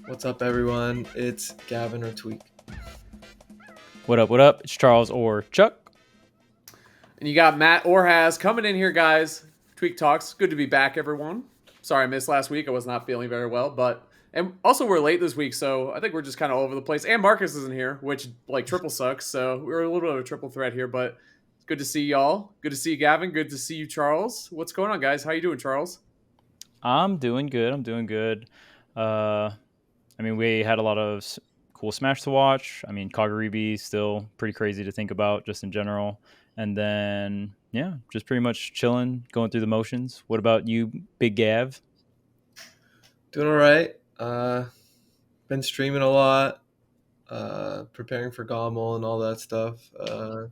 What's up, everyone? It's Gavin or Tweek. What up, what up? It's Charles or Chuck. And you got Matt or Haz coming in here, guys. Tweek Talks. Good to be back, everyone. Sorry I missed last week. I was not feeling very well, and also we're late this week, so I think we're just kind of all over the place. And Marcus isn't here, which like triple sucks, so we're a little bit of a triple threat here, but it's good to see y'all. Good to see you, Gavin. Good to see you, Charles. What's going on, guys? How you doing, Charles? I'm doing good. We had a lot of cool Smash to watch. Kaguribi still pretty crazy to think about just in general. And then, yeah, just pretty much chilling, going through the motions. What about you, Big Gav? Doing all right. Been streaming a lot, preparing for GOML and all that stuff.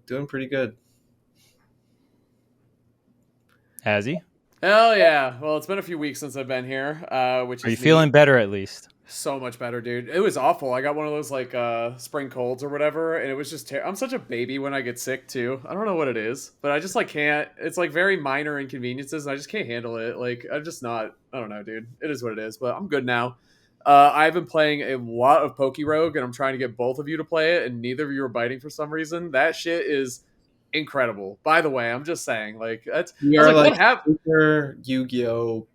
Doing pretty good. Has he? Hell yeah. Well, it's been a few weeks since I've been here, which Are you feeling better at least? So much better, dude. It was awful. I got one of those like spring colds or whatever, and it was just I'm such a baby when I get sick too. I don't know what it is, but I just like can't. It's like very minor inconveniences, and I just can't handle it. Like I'm just not. I don't know, dude. It is what it is, but I'm good now. I've been playing a lot of Pokerogue, and I'm trying to get both of you to play it, and neither of you are biting for some reason. That shit is incredible. By the way, I'm just saying, like that's We are like super Yu-Gi-Oh.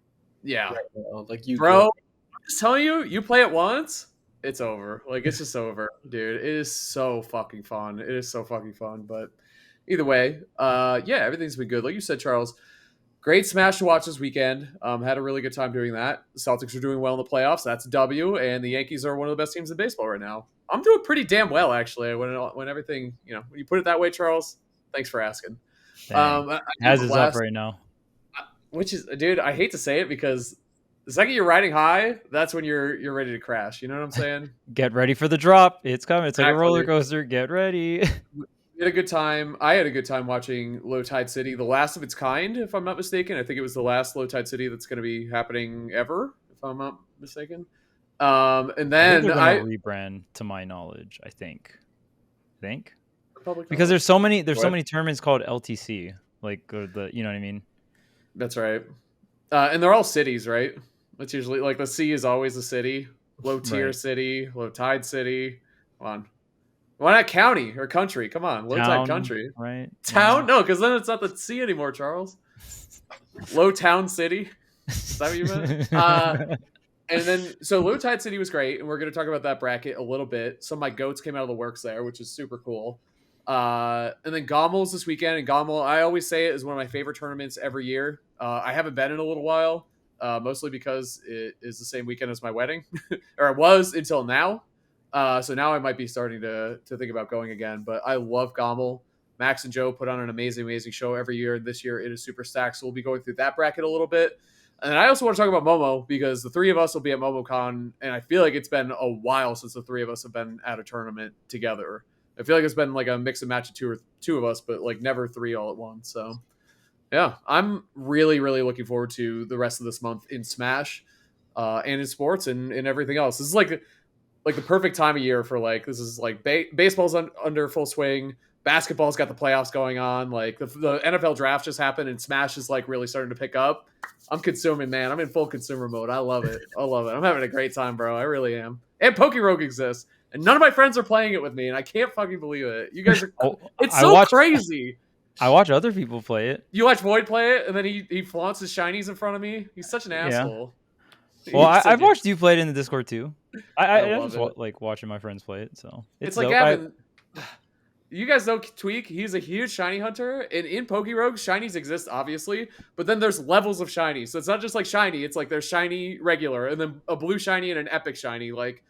Yeah, right now. Like Yu-Gi-Oh. Bro. Just telling you, you play it once, it's over. Like it's just over, dude. It is so fucking fun. It is so fucking fun. But either way, yeah, everything's been good. Like you said, Charles, great Smash to watch this weekend. Had a really good time doing that. The Celtics are doing well in the playoffs. That's a W, and the Yankees are one of the best teams in baseball right now. I'm doing pretty damn well actually. When everything, when you put it that way, Charles. Thanks for asking. Haz is up right now. Which is, dude, I hate to say it because the second you're riding high, that's when you're ready to crash. You know what I'm saying? Get ready for the drop. It's coming. It's like a roller coaster. Get ready. We had a good time. I had a good time watching Low Tide City, the last of its kind, if I'm not mistaken. I think it was the last Low Tide City that's going to be happening ever, if I'm not mistaken. And then I rebrand, to my knowledge. I think because there's so many tournaments called LTC, like the you know what I mean. That's right. And they're all cities, right? It's usually like the C is always a city, low tier city, low tide city. Come on, why not county or country? Come on, low tide country, right? Town, no, because then it's not the C anymore, Charles. Low town city. Is that what you meant? And then so low tide city was great, and we're going to talk about that bracket a little bit. Some of my goats came out of the works there, which is super cool. And then GOML's this weekend, and GOML, I always say it is one of my favorite tournaments every year. I haven't been in a little while. Mostly because it is the same weekend as my wedding, or it was until now. So now I might be starting to think about going again. But I love GOML. Max and Joe put on an amazing show every year. This year it is super stacked, so we'll be going through that bracket a little bit. And I also want to talk about Momo because the three of us will be at MomoCon, and I feel like it's been a while since the three of us have been at a tournament together. I feel like it's been like a mix and match of two of us, but like never three all at once. So. Yeah, I'm really, really looking forward to the rest of this month in Smash and in sports and everything else. This is like the perfect time of year for this is like baseball's under full swing. Basketball's got the playoffs going on. Like the NFL draft just happened and Smash is like really starting to pick up. I'm consuming, man. I'm in full consumer mode. I love it. I'm having a great time, bro. I really am. And Pokerogue exists. And none of my friends are playing it with me. And I can't fucking believe it. You guys are... It's so crazy. I watch other people play it. You watch Void play it, and then he flaunts his shinies in front of me. He's such an asshole. Well, I've watched you play it in the Discord too. I just like watching my friends play it. So it's like Gavin. You guys know Tweek. He's a huge shiny hunter, and in Pokerogue, shinies exist obviously, but then there's levels of shiny. So it's not just like shiny. It's like there's shiny regular, and then a blue shiny and an epic shiny. Like.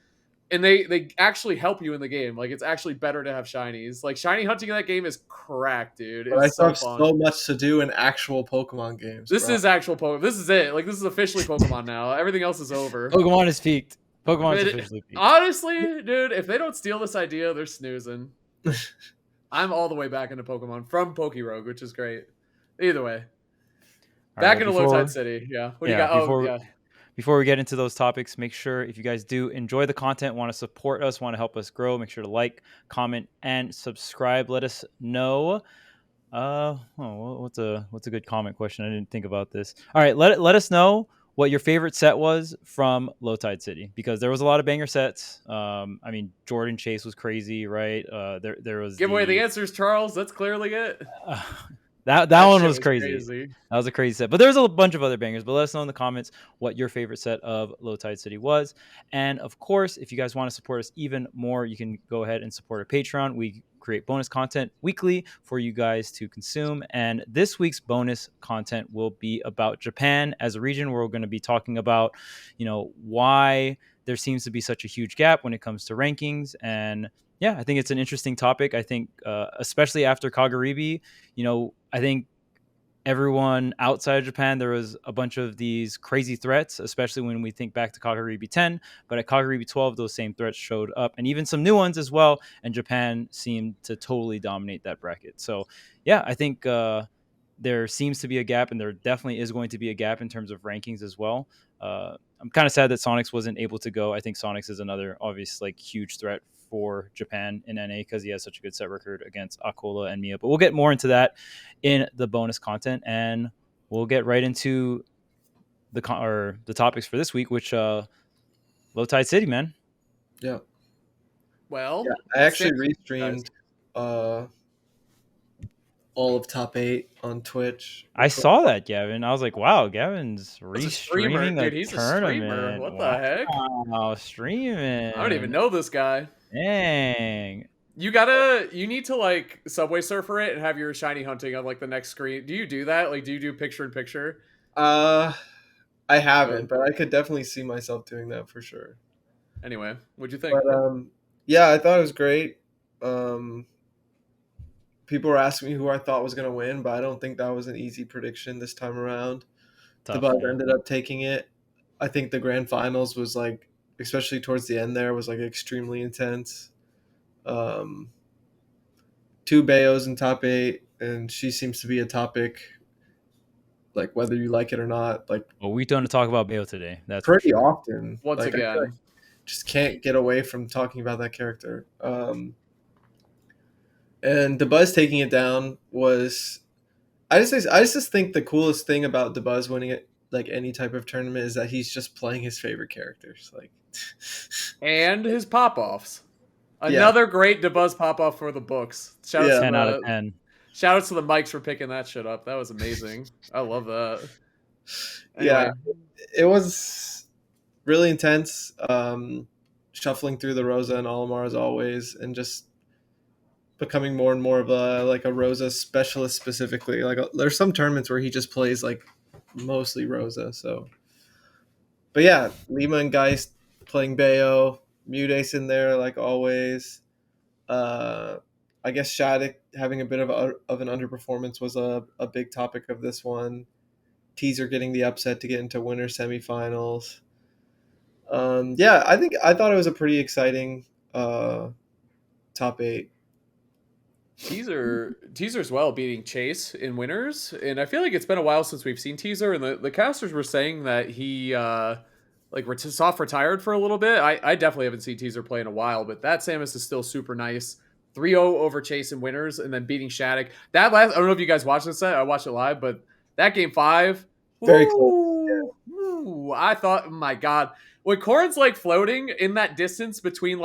And they actually help you in the game. Like, it's actually better to have shinies. Like, shiny hunting in that game is cracked, dude. It's I still have so much to do in actual Pokemon games. This is actual Pokemon. This is it. Like, this is officially Pokemon now. Everything else is over. Pokemon is peaked. Pokemon is officially peaked. Honestly, dude, if they don't steal this idea, they're snoozing. I'm all the way back into Pokemon from Pokerogue, which is great. Either way. Back into Low Tide City. Yeah. What do you got? Before we get into those topics, make sure if you guys do enjoy the content, want to support us, want to help us grow, make sure to like, comment, and subscribe. Let us know. What's a good comment question? I didn't think about this. All right, let us know what your favorite set was from Low Tide City, because there was a lot of banger sets. I mean, Jordan Chase was crazy, right? There was Give away the answers, Charles. That's clearly it. uh, that That one shit was was crazy. crazy. That was a crazy set. But there's a bunch of other bangers. But let us know in the comments what your favorite set of Low Tide City was. And of course, if you guys want to support us even more, you can go ahead and support our Patreon. We create bonus content weekly for you guys to consume. And this week's bonus content will be about Japan as a region. We're going to be talking about, why there seems to be such a huge gap when it comes to rankings. And yeah, I think it's an interesting topic. I think, especially after Kagaribi, I think everyone outside of Japan, there was a bunch of these crazy threats, especially when we think back to Kagaribi 10. But at Kagaribi 12, those same threats showed up, and even some new ones as well. And Japan seemed to totally dominate that bracket. So, yeah, I think there seems to be a gap, and there definitely is going to be a gap in terms of rankings as well. I'm kind of sad that Sonics wasn't able to go. I think Sonics is another obvious huge threat for Japan in NA because he has such a good set record against Akola and Mia. But we'll get more into that in the bonus content, and we'll get right into the topics for this week, which Low Tide City, man. Yeah. Well, Yeah, I actually restreamed all of top 8 on Twitch. I saw that, Gavin. I was like, wow, Gavin's restreaming dude, he's tournament. a streamer. What the heck? Wow, streaming. I don't even know this guy. Dang. You need to Subway Surfer it and have your shiny hunting on the next screen. Do you do that? Do you do picture in picture? I haven't, but I could definitely see myself doing that for sure. Anyway, what'd you think? But yeah, I thought it was great. People were asking me who I thought was going to win, but I don't think that was an easy prediction this time around. Dabuz ended up taking it. I think the grand finals was especially towards the end there, was extremely intense. 2 Bayos in top 8, and she seems to be a topic, whether you like it or not. Well, we don't talk about Bayo today. That's pretty often. Once again, just can't get away from talking about that character. And Dabuz taking it down was, I just think the coolest thing about Dabuz winning it, any type of tournament, is that he's just playing his favorite characters, and his pop-offs. Another great Dabuz pop-off for the books. Shout out 10 out of 10. Shout out to the mics for picking that shit up. That was amazing. I love that. Anyway. Yeah, it was really intense. Shuffling through the Rosa and Olimar as always, and just becoming more and more of a Rosa specialist specifically. There's some tournaments where he just plays mostly Rosa. So, but yeah, Lima and Geist playing Bayo, Mudace in there always. I guess Shattuck having a bit of an underperformance was a big topic of this one. Teaser getting the upset to get into winter semifinals. Yeah, I thought it was a pretty exciting top 8. Teaser as well beating Chase in winners, and I feel like it's been a while since we've seen Teaser, and the casters were saying that he soft retired for a little bit. I definitely haven't seen Teaser play in a while, but that Samus is still super nice. 3-0 over Chase in winners, and then beating Shattuck. I don't know if you guys watched this set. I watched it live, but that game 5, very close. Yeah. I thought, oh my god, when Corrin's floating in that distance between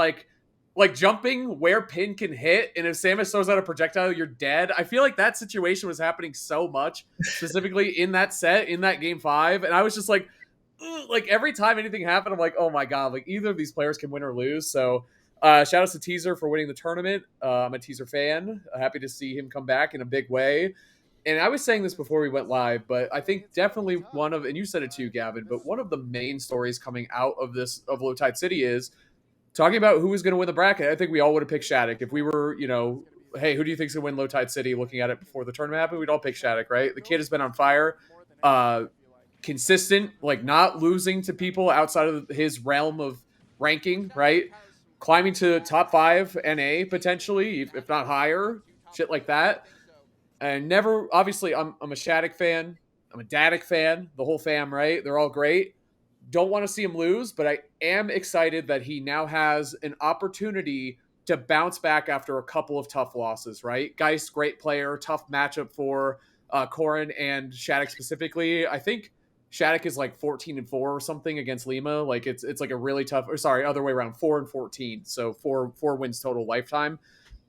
jumping where pin can hit, and if Samus throws out a projectile, you're dead. I feel like that situation was happening so much, specifically in that set, in that game 5, and I was just every time anything happened, I'm like, oh my god, either of these players can win or lose. So shout out to Teaser for winning the tournament. I'm a Teaser fan. Happy to see him come back in a big way. And I was saying this before we went live, but I think definitely one of, and you said it too, Gavin, but one of the main stories coming out of Low Tide City is talking about who was going to win the bracket. I think we all would have picked Shattuck. If we were, hey, who do you think is going to win Low Tide City? Looking at it before the tournament happened, we'd all pick Shattuck, right? The kid has been on fire. Consistent, not losing to people outside of his realm of ranking, right? Climbing to top 5 NA potentially, if not higher, shit like that. And never, obviously, I'm a Shattuck fan. I'm a Daddick fan. The whole fam, right? They're all great. Don't want to see him lose, but I am excited that he now has an opportunity to bounce back after a couple of tough losses, right? Geist, great player, tough matchup for Corrin and Shattuck specifically. I think Shattuck is like 14-4 or something against Lima. Like it's like a really tough, or sorry, other way around, 4-14. So four wins total lifetime.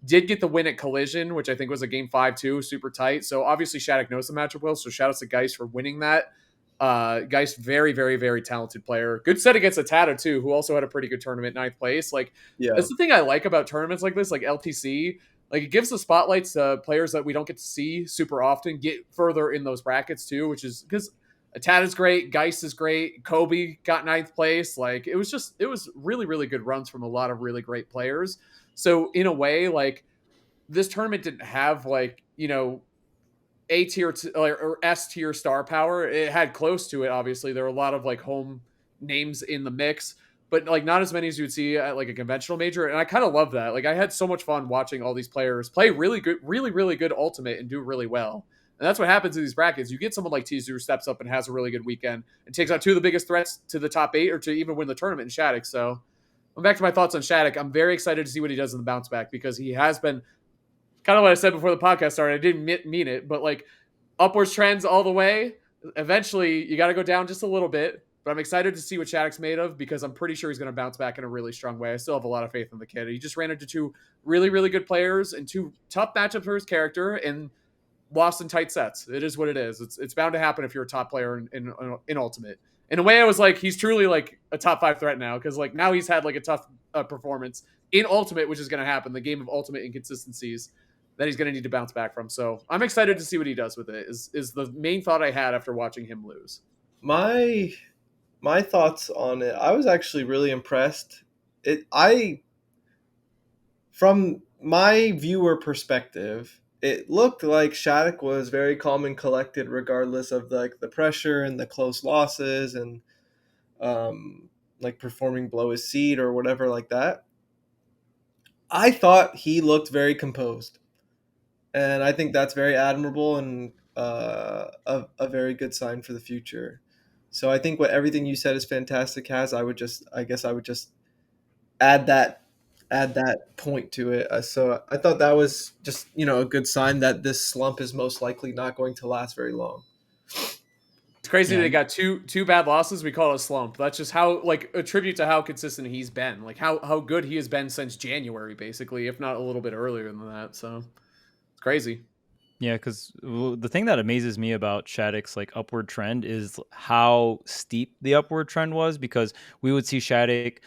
Did get the win at Collision, which I think was a game 5-2, super tight. So obviously Shattuck knows the matchup well. So shout out to Geist for winning that. Geist, very, very, very talented player. Good set against Atata too, who also had a pretty good tournament, 9th place. Like that's the thing I like about tournaments like this, like LTC. Like it gives the spotlights to players that we don't get to see super often get further in those brackets too, which is because Atata's great, Geist is great, Kobe got 9th place. Like it was really, really good runs from a lot of really great players. So in a way, like this tournament didn't have like, A tier or S tier star power. It had close to it. Obviously, there were a lot of like home names in the mix, but like not as many as you'd see at like a conventional major. And I kind of love that. Like I had so much fun watching all these players play really good, really, really good ultimate and do really well. And that's what happens in these brackets. You get someone like Tizu who steps up and has a really good weekend and takes out 2 of the biggest threats to the top 8 or to even win the tournament in Shattuck. So I'm back to my thoughts on Shattuck. I'm very excited to see what he does in the bounce back because he has been kind of what I said before the podcast started. I didn't mean it, but like upwards trends all the way. Eventually, you got to go down just a little bit. But I'm excited to see what Shattuck's made of because I'm pretty sure he's going to bounce back in a really strong way. I still have a lot of faith in the kid. He just ran into 2 really, really good players and 2 tough matchups for his character and lost in tight sets. It is what it is. It's bound to happen if you're a top player in Ultimate. In a way, I was like, he's truly like a top 5 threat now because like now he's had like a tough performance in Ultimate, which is going to happen. The game of Ultimate inconsistencies that he's going to need to bounce back from. So I'm excited to see what he does with it is the main thought I had after watching him lose. My thoughts on it, I was actually really impressed. From my viewer perspective, it looked like Shattuck was very calm and collected regardless of like the pressure and the close losses and like performing below his seed or whatever like that. I thought he looked very composed. And I think that's very admirable and a very good sign for the future. So I think everything you said is fantastic, Kaz. I guess I would just add that point to it. So I thought that was just a good sign that this slump is most likely not going to last very long. It's crazy that he got two bad losses. We call it a slump. That's just how like a tribute to how consistent he's been, like how good he has been since January, basically, if not a little bit earlier than that. So it's crazy. Yeah, because the thing that amazes me about Shattuck's like upward trend is how steep the upward trend was. Because we would see Shattuck,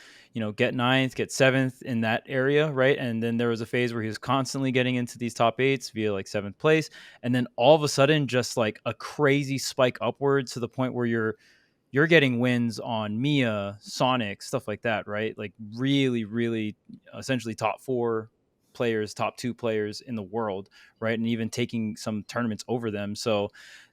get 9th, get 7th in that area, right? And then there was a phase where he was constantly getting into these top 8s via like 7th place, and then all of a sudden, just like a crazy spike upwards to the point where you're getting wins on Mia, Sonic, stuff like that, right? Like really, really, essentially top 4 players, top 2 players in the world, right? And even taking some tournaments over them. So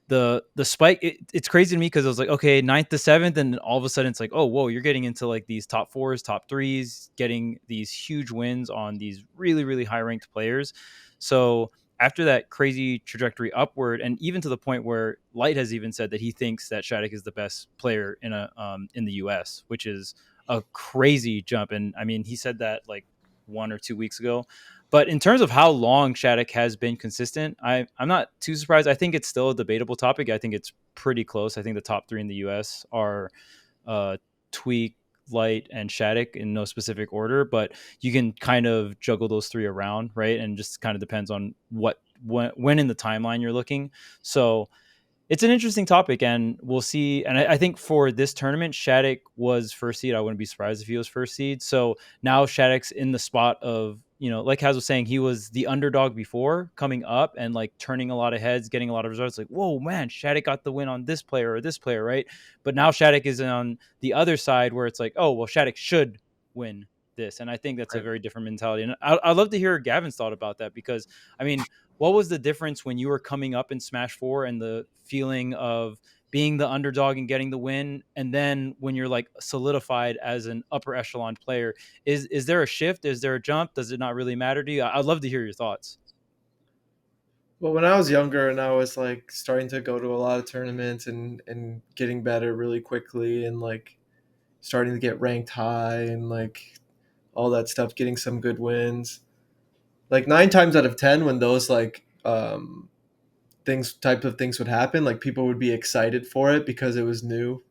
the spike, it's crazy to me because it was like, okay, 9th to 7th, and then all of a sudden it's like, oh, whoa, you're getting into like these top 4s, top 3s, getting these huge wins on these really, really high ranked players. So after that crazy trajectory upward, and even to the point where Light has even said that he thinks that Shattuck is the best player in the US, which is a crazy jump. And I mean, he said that like 1 or 2 weeks ago. But in terms of how long Shattuck has been consistent, I'm not too surprised. I think it's still a debatable topic. I think it's pretty close. I think the top 3 in the US are Tweek, Light, and Shattuck in no specific order, but you can kind of juggle those 3 around, right? And just kind of depends on when in the timeline you're looking. So it's an interesting topic, and we'll see. And I think for this tournament, Shattuck was first seed. I wouldn't be surprised if he was first seed. So now Shattuck's in the spot of, like Kaz was saying, he was the underdog before, coming up and like turning a lot of heads, getting a lot of results. Like, whoa, man, Shattuck got the win on this player or this player, right? But now Shattuck is on the other side where it's like, oh, well, Shattuck should win this. And I think that's a very different mentality. And I'd love to hear Gavin's thought about that, because, I mean, what was the difference when you were coming up in Smash 4 and the feeling of being the underdog and getting the win, and then when you're like solidified as an upper echelon player? Is there a shift? Is there a jump? Does it not really matter to you? I'd love to hear your thoughts. Well, when I was younger and I was like starting to go to a lot of tournaments and getting better really quickly and like starting to get ranked high and like all that stuff, getting some good wins, like 9 times out of 10 when those like type of things would happen. Like people would be excited for it because it was new.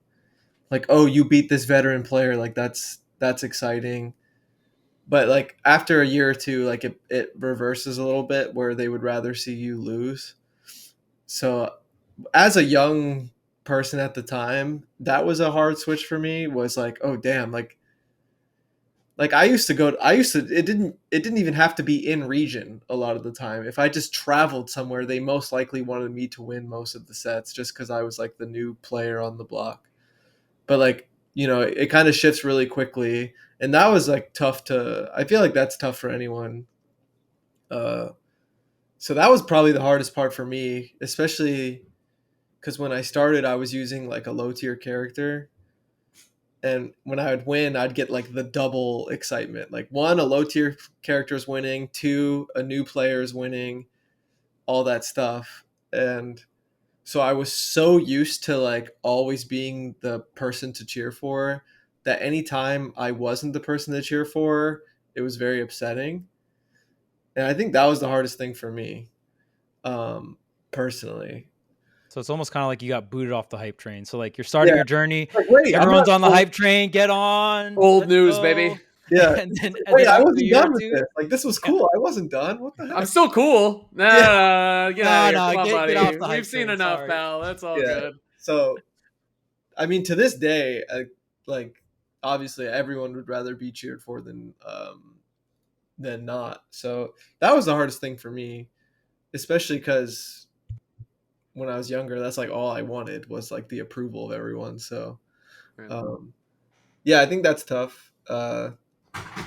Like, oh, you beat this veteran player, like that's exciting. But like after a year or two, like it reverses a little bit where they would rather see you lose. So as a young person at the time, that was a hard switch for me. Was like, oh damn, like it didn't even have to be in region a lot of the time. If I just traveled somewhere, they most likely wanted me to win most of the sets just because I was like the new player on the block. But like, it kind of shifts really quickly, and that was like tough to. I feel like that's tough for anyone. So that was probably the hardest part for me, especially because when I started, I was using like a low tier character, and when I would win, I'd get like the double excitement. Like one, a low tier character is winning. Two, a new player is winning. All that stuff, and so I was so used to like always being the person to cheer for that anytime I wasn't the person to cheer for, it was very upsetting. And I think that was the hardest thing for me, personally. So it's almost kind of like you got booted off the hype train. So like you're starting Yeah. your journey, Like, wait, everyone's on the hype train. Get on. Old news, baby. Yeah. and then Wait, I after a wasn't year or done with two, this. Like this was cool. I wasn't done. What the heck? I'm still cool. Nah, get out of here. Come on, buddy. get off the hype We've seen train, enough, sorry. pal. That's all Yeah. good. So, I mean, to this day, like obviously everyone would rather be cheered for than not. So that was the hardest thing for me, especially because when I was younger, that's like all I wanted was like the approval of everyone. So, yeah, I think that's tough.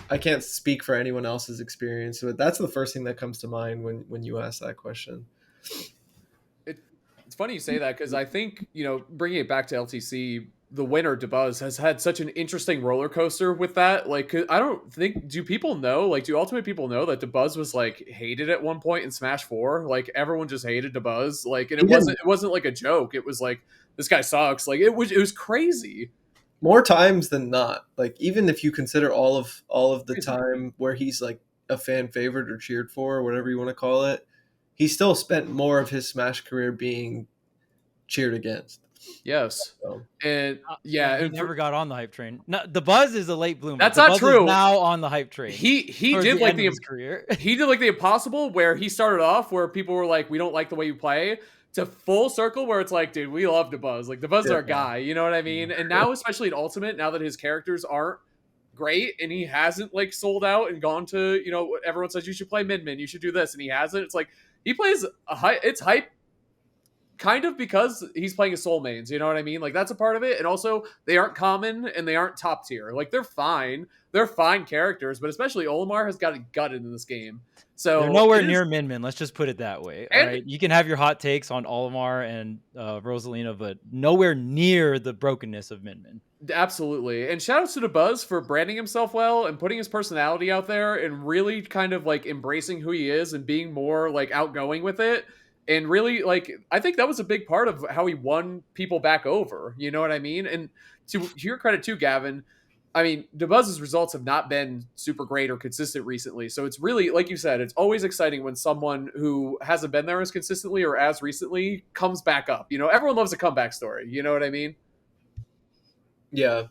I can't speak for anyone else's experience, but that's the first thing that comes to mind when you ask that question. It's funny you say that because I think, bringing it back to LTC, the winner, Dabuz, has had such an interesting roller coaster with that. Like, I don't think, do people know, like, do Ultimate people know that Dabuz was, like, hated at one point in Smash 4? Like, everyone just hated Dabuz. Like, and it wasn't like a joke. It was like, this guy sucks. Like, it was crazy. More times than not. Like, even if you consider all of the time where he's, like, a fan favorite or cheered for, or whatever you want to call it, he still spent more of his Smash career being cheered against. Yes. And yeah, he never got on the hype train. No, Dabuz is a late bloomer. That's Dabuz not true. Is now on the hype train. He did like his career. He did like the impossible where he started off where people were like, we don't like the way you play, to full circle where it's like, dude, we love Dabuz. Like Dabuz is our guy. You know what I mean? And now, especially in Ultimate, now that his characters aren't great and he hasn't like sold out and gone to, everyone says you should play Min, you should do this, and he hasn't. It's like he plays it's hype kind of because he's playing his soul mains, you know what I mean? Like that's a part of it. And also they aren't common and they aren't top tier. Like they're fine characters, but especially Olimar has got it gutted in this game. So they're nowhere near Min. Let's just put it that way. All right, you can have your hot takes on Olimar and Rosalina, but nowhere near the brokenness of Min. Absolutely. And shout out to Dabuz for branding himself well and putting his personality out there and really kind of like embracing who he is and being more like outgoing with it. And really, like, I think that was a big part of how he won people back over. You know what I mean? And to your credit too, Gavin, I mean, Dabuz's results have not been super great or consistent recently. So it's really, like you said, it's always exciting when someone who hasn't been there as consistently or as recently comes back up. Everyone loves a comeback story. You know what I mean? Yeah.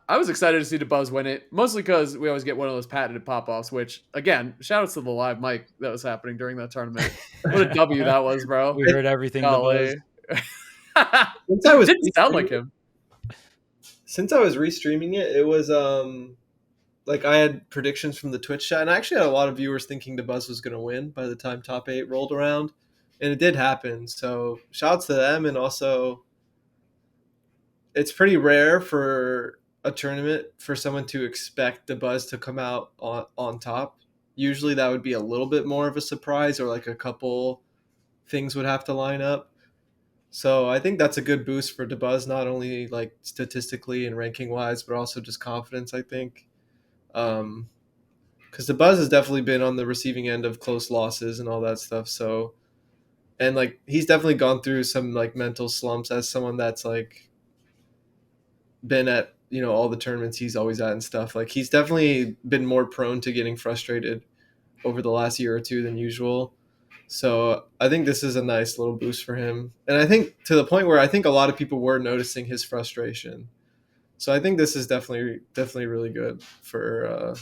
I was excited to see Dabuz win it, mostly because we always get one of those patented pop-offs, which, again, shout outs to the live mic that was happening during that tournament. What a W that was, bro. We heard everything. Dabuz. It didn't sound like him. Since I was restreaming it, it was like I had predictions from the Twitch chat, and I actually had a lot of viewers thinking Dabuz was going to win by the time top 8 rolled around, and it did happen. So shout outs to them, and also it's pretty rare for a tournament for someone to expect Dabuz to come out on top. Usually that would be a little bit more of a surprise, or like a couple things would have to line up. So I think that's a good boost for Dabuz, not only like statistically and ranking wise, but also just confidence, I think. Because Dabuz has definitely been on the receiving end of close losses and all that stuff. So, and like he's definitely gone through some like mental slumps as someone that's like been at all the tournaments he's always at and stuff. Like he's definitely been more prone to getting frustrated over the last year or two than usual. So I think this is a nice little boost for him. And I think to the point where I think a lot of people were noticing his frustration. So I think this is definitely really good for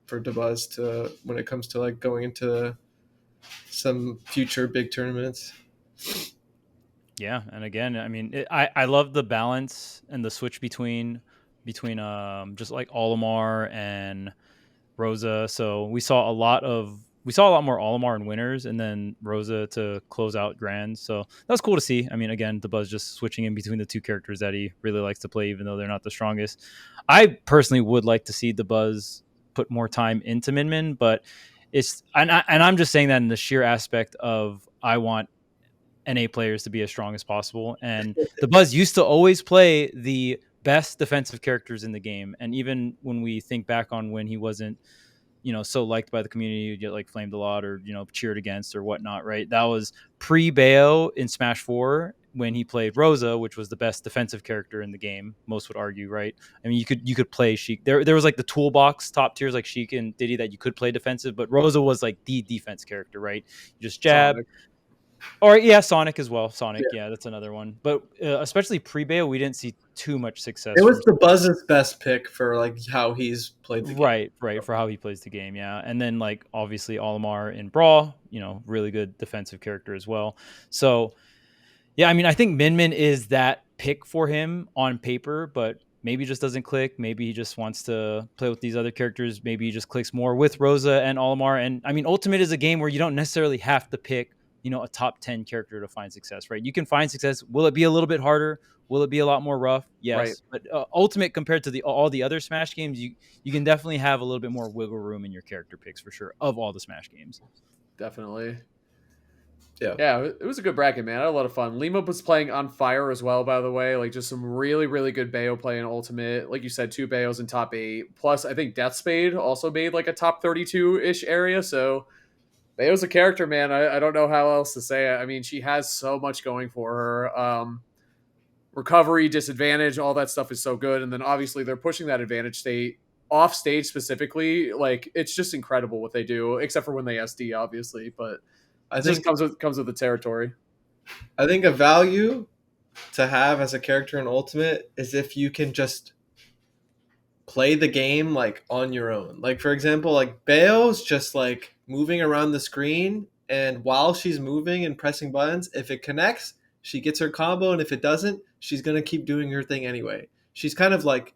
Dabuz to when it comes to like going into some future big tournaments. Yeah, and again, I mean, I love the balance and the switch between just like Olimar and Rosa. So we saw a lot more Olimar in winners, and then Rosa to close out grands. So that was cool to see. I mean, again, the Buzz just switching in between the two characters that he really likes to play, even though they're not the strongest. I personally would like to see the Buzz put more time into Min Min, but I'm just saying that in the sheer aspect of I want NA players to be as strong as possible. And the Buzz used to always play the best defensive characters in the game. And even when we think back on when he wasn't, so liked by the community, you get like flamed a lot or, cheered against or whatnot, right? That was pre-Bayo in Smash 4 when he played Rosa, which was the best defensive character in the game, most would argue, right? I mean, you could play Sheik. There was like the Toolbox top tiers like Sheik and Diddy that you could play defensive, but Rosa was like the defense character, right? You just jab. Sonic. Or yeah, Sonic as well. Sonic, yeah, that's another one. But especially pre-Bayo, we didn't see too much success. It was the Buzz's best pick for like how he's played the game. Right, for how he plays the game, yeah. And then like obviously Olimar in Brawl, really good defensive character as well. So yeah, I mean, I think Min Min is that pick for him on paper, but maybe just doesn't click. Maybe he just wants to play with these other characters. Maybe he just clicks more with Rosa and Olimar. And I mean, Ultimate is a game where you don't necessarily have to pick a top 10 character to find success, right? You can find success. Will it be a little bit harder? Will it be a lot more rough? Yes. Right. But Ultimate compared to all the other Smash games, you can definitely have a little bit more wiggle room in your character picks for sure of all the Smash games. Definitely. Yeah, it was a good bracket, man. I had a lot of fun. Lima was playing on fire as well, by the way. Like just some really, really good Bayo play in Ultimate. Like you said, 2 Bayos in top 8. Plus, I think Deathspade also made like a top 32-ish area. So Bayo's a character, man. I don't know how else to say it. I mean, she has so much going for her. Recovery, disadvantage, all that stuff is so good. And then obviously they're pushing that advantage state off stage specifically. Like it's just incredible what they do, except for when they SD, obviously. But it just comes with the territory. I think a value to have as a character in Ultimate is if you can just play the game like on your own. Like for example, like Bayo's just like moving around the screen, and while she's moving and pressing buttons, if it connects, she gets her combo, and if it doesn't, she's gonna keep doing her thing anyway. She's kind of like,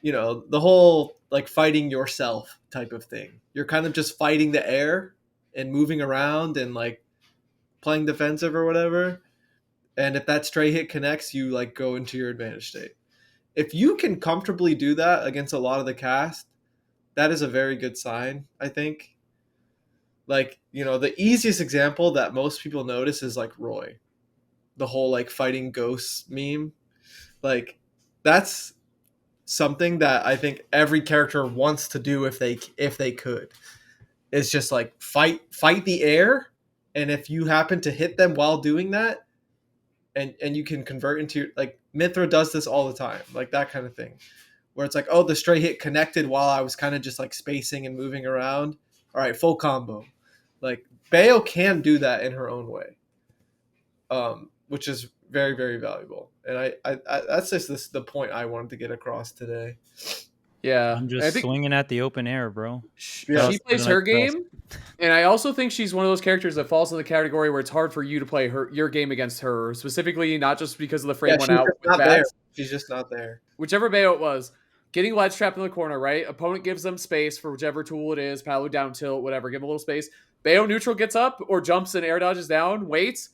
the whole like fighting yourself type of thing. You're kind of just fighting the air and moving around and like playing defensive or whatever. And if that stray hit connects, you like go into your advantage state. If you can comfortably do that against a lot of the cast, that is a very good sign, I think. Like, the easiest example that most people notice is like Roy. The whole like fighting ghosts meme. Like that's something that I think every character wants to do if they could. It's just like fight the air, and if you happen to hit them while doing that, and you can convert into like Mithra does this all the time, like that kind of thing, where it's like, oh, the stray hit connected while I was kind of just like spacing and moving around. All right, full combo. Like Bayo can do that in her own way, which is very, very valuable. And I that's just the point I wanted to get across today. Yeah, I'm just swinging at the open air, bro. She plays her game, and I also think she's one of those characters that falls in the category where it's hard for you to play your game against her, specifically not just because of the frame went out. She's just not there. Whichever Bayo it was, getting ledge trapped in the corner, right? Opponent gives them space for whichever tool it is, paddle down tilt, whatever, give them a little space. Bayo neutral gets up or jumps and air dodges down, waits.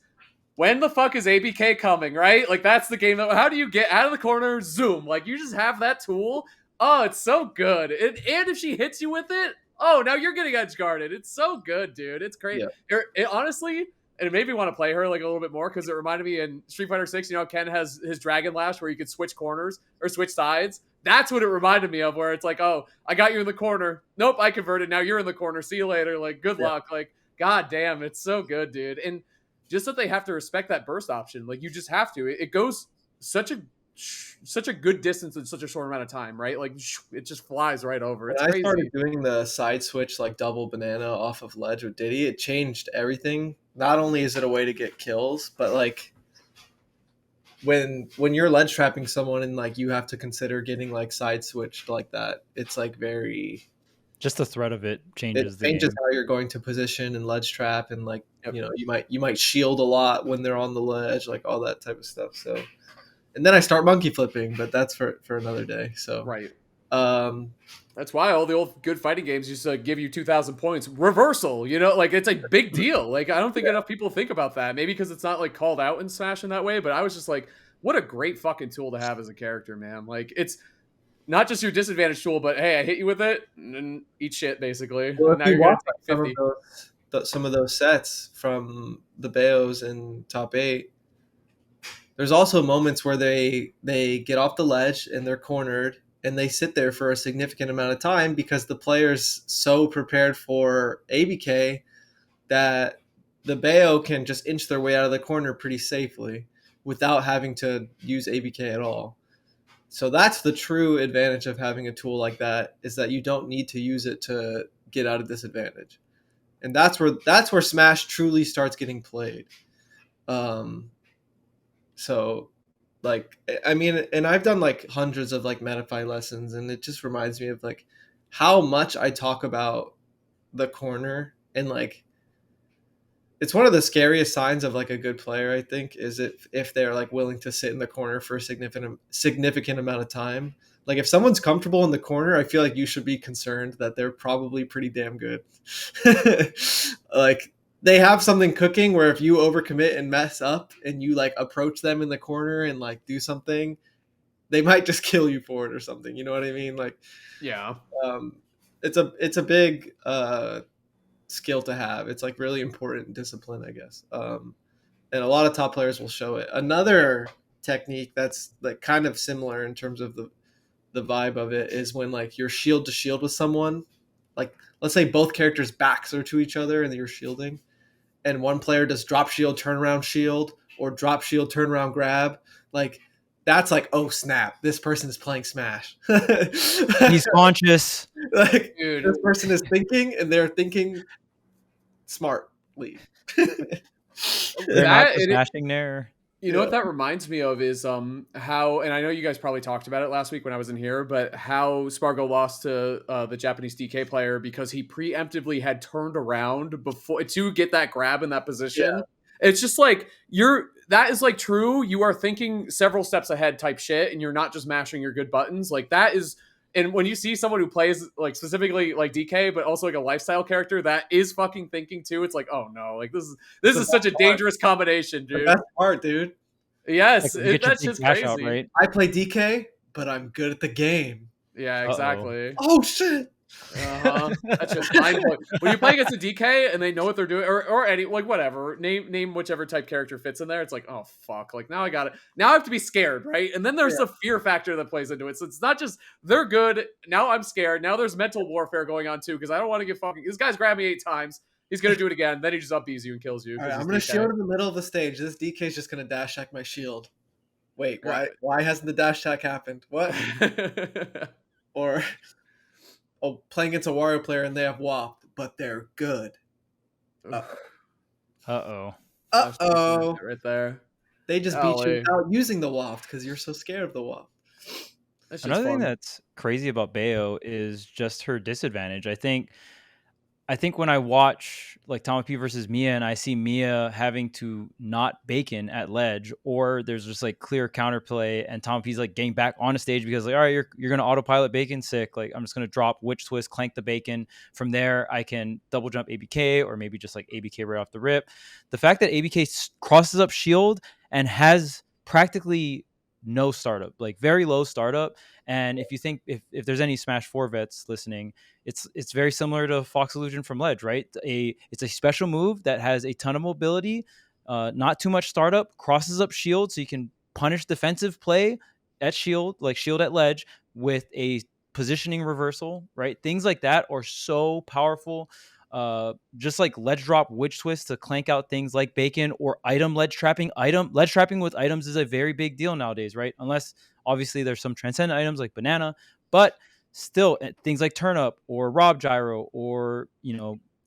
When the fuck is ABK coming, right? Like that's the game. How do you get out of the corner, zoom? Like you just have that tool. Oh, it's so good. And if she hits you with it, oh, now you're getting edge guarded. It's so good, dude. It's great. Yeah. It honestly, and it made me want to play her like a little bit more because it reminded me in Street Fighter 6, Ken has his Dragon Lash where you could switch corners or switch sides. That's what it reminded me of, where it's like, oh, I got you in the corner. Nope, I converted. Now you're in the corner. See you later. Like, good luck. Like, god damn, it's so good, dude. And just that they have to respect that burst option. Like, you just have to. It goes such a such a good distance in such a short amount of time, right? Like it just flies right over. When It's I crazy. started doing the side switch like double banana off of ledge with Diddy, it changed everything. Not only is it a way to get kills, but like when you're ledge trapping someone and like you have to consider getting like side switched like that, it's like very Just the threat of it changes it the changes game. how you're going to position and ledge trap, and like Yep. you might shield a lot when they're on the ledge, like all that type of stuff. So, and then I start monkey flipping, but that's for another day. So Right. um That's why all the old good fighting games used to give you 2,000 points. Reversal, like it's a big deal. Like I don't think enough people think about that. Maybe because it's not like called out in Smash in that way. But I was just like, what a great fucking tool to have as a character, man. Like it's not just your disadvantage tool, but hey, I hit you with it and eat shit basically. well, And now if you you're gonna watch take some 50. of some of those sets from the Bayos in top 8, there's also moments where they get off the ledge and they're cornered and they sit there for a significant amount of time because the player's so prepared for ABK that the Bayo can just inch their way out of the corner pretty safely without having to use ABK at all. So that's the true advantage of having a tool like that, is that you don't need to use it to get out of disadvantage. And that's where Smash truly starts getting played. So like I mean, and I've done like hundreds of like Metafy lessons, and it just reminds me of like how much I talk about the corner, and like it's one of the scariest signs of like a good player, I think, is if they're like willing to sit in the corner for a significant amount of time. Like if someone's comfortable in the corner, I feel like you should be concerned that they're probably pretty damn good. Like they have something cooking where if you overcommit and mess up and you like approach them in the corner and like do something, they might just kill you for it or something. You know what I mean? Like Yeah. it's a big skill to have. It's like really important discipline, I guess. And a lot of top players will show it. Another technique that's like kind of similar in terms of the vibe of it is when like you're shield to shield with someone. Like let's say both characters' backs are to each other and you're shielding, and one player does drop shield, turnaround shield, or drop shield, turnaround grab. Like that's like, oh snap, this person is playing Smash. He's conscious. Like Dude. this person is thinking, and they're thinking smartly. They're not That- just smashing there. You know what that reminds me of is how, and I know you guys probably talked about it last week when I was in here, but how Spargo lost to the Japanese DK player because he preemptively had turned around before to get that grab in that position. Yeah. It's just like that is like true. You are thinking several steps ahead type shit, and you're not just mashing your good buttons. Like that is. And when you see someone who plays like specifically like DK, but also like a lifestyle character that is fucking thinking too, it's like, oh no, like this is such a dangerous combination, The dude. best part, dude. Yes, Like, that's just crazy. out, right? I play DK, but I'm good at the game. Yeah, exactly. Oh shit! That's just mind blowing. When you play against a DK and they know what they're doing, or any like whatever, name whichever type character fits in there. It's like, oh fuck, like now I got it. Now I have to be scared, right? And then there's the fear factor that plays into it. So it's not just they're good. Now I'm scared. Now there's mental warfare going on too because I don't want to get fucking. This guy's grabbed me 8 times. He's gonna do it again. Then he just up-Bs you and kills you. All right, I'm gonna shield in the middle of the stage. This DK is just gonna dash hack my shield. Wait, why hasn't the dash attack happened? What? Or playing against a Wario player and they have WAP, but they're good. Uh-oh. Right there. They just beat you without using the waft because you're so scared of the waft. Another thing that's crazy about Bayo is just her disadvantage. I think when I watch like Tommy P versus Mia and I see Mia having to not bacon at ledge, or there's just like clear counterplay and Tommy P's like getting back on a stage because like, all right, you're going to autopilot bacon, sick. Like I'm just going to drop witch twist, clank the bacon. From there, I can double jump ABK or maybe just like ABK right off the rip. The fact that ABK crosses up shield and has practically no startup, like very low startup. And if you think if there's any Smash 4 vets listening, it's very similar to Fox Illusion from ledge, right? It's a special move that has a ton of mobility, not too much startup, crosses up shield so you can punish defensive play at shield, like shield at ledge with a positioning reversal, right? Things like that are so powerful. just like ledge drop witch twist to clank out things like bacon or item ledge trapping. Ledge trapping with items is a very big deal nowadays, right? Unless obviously there's some transcendent items like banana, but still things like turnip or rob gyro or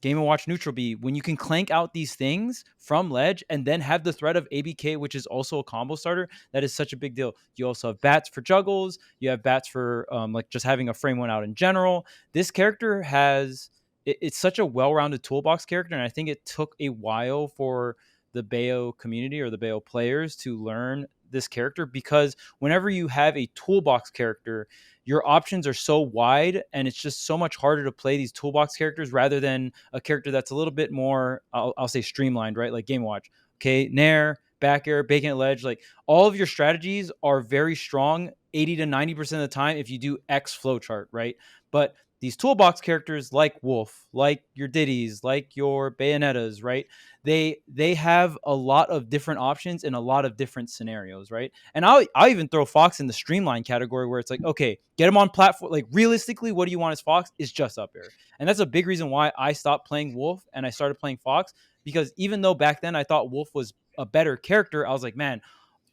Game & Watch neutral B, when you can clank out these things from ledge and then have the threat of ABK, which is also a combo starter, that is such a big deal. You also have bats for juggles. You have bats for like just having a frame one out in general. This character has it's such a well-rounded toolbox character, and I think it took a while for the Bayo community or the Bayo players to learn this character, because whenever you have a toolbox character, your options are so wide and it's just so much harder to play these toolbox characters rather than a character that's a little bit more, I'll say streamlined, right? Like Game Watch. Okay, Nair, back air, bacon at ledge, like all of your strategies are very strong 80 to 90% of the time if you do X flowchart, right? But these toolbox characters like Wolf, like your Diddies, like your Bayonettas, right? They have a lot of different options in a lot of different scenarios, right? And I'll even throw Fox in the streamline category where it's like, okay, get him on platform. Like realistically, what do you want as Fox? Is just up air. And that's a big reason why I stopped playing Wolf and I started playing Fox, because even though back then I thought Wolf was a better character, I was like, man,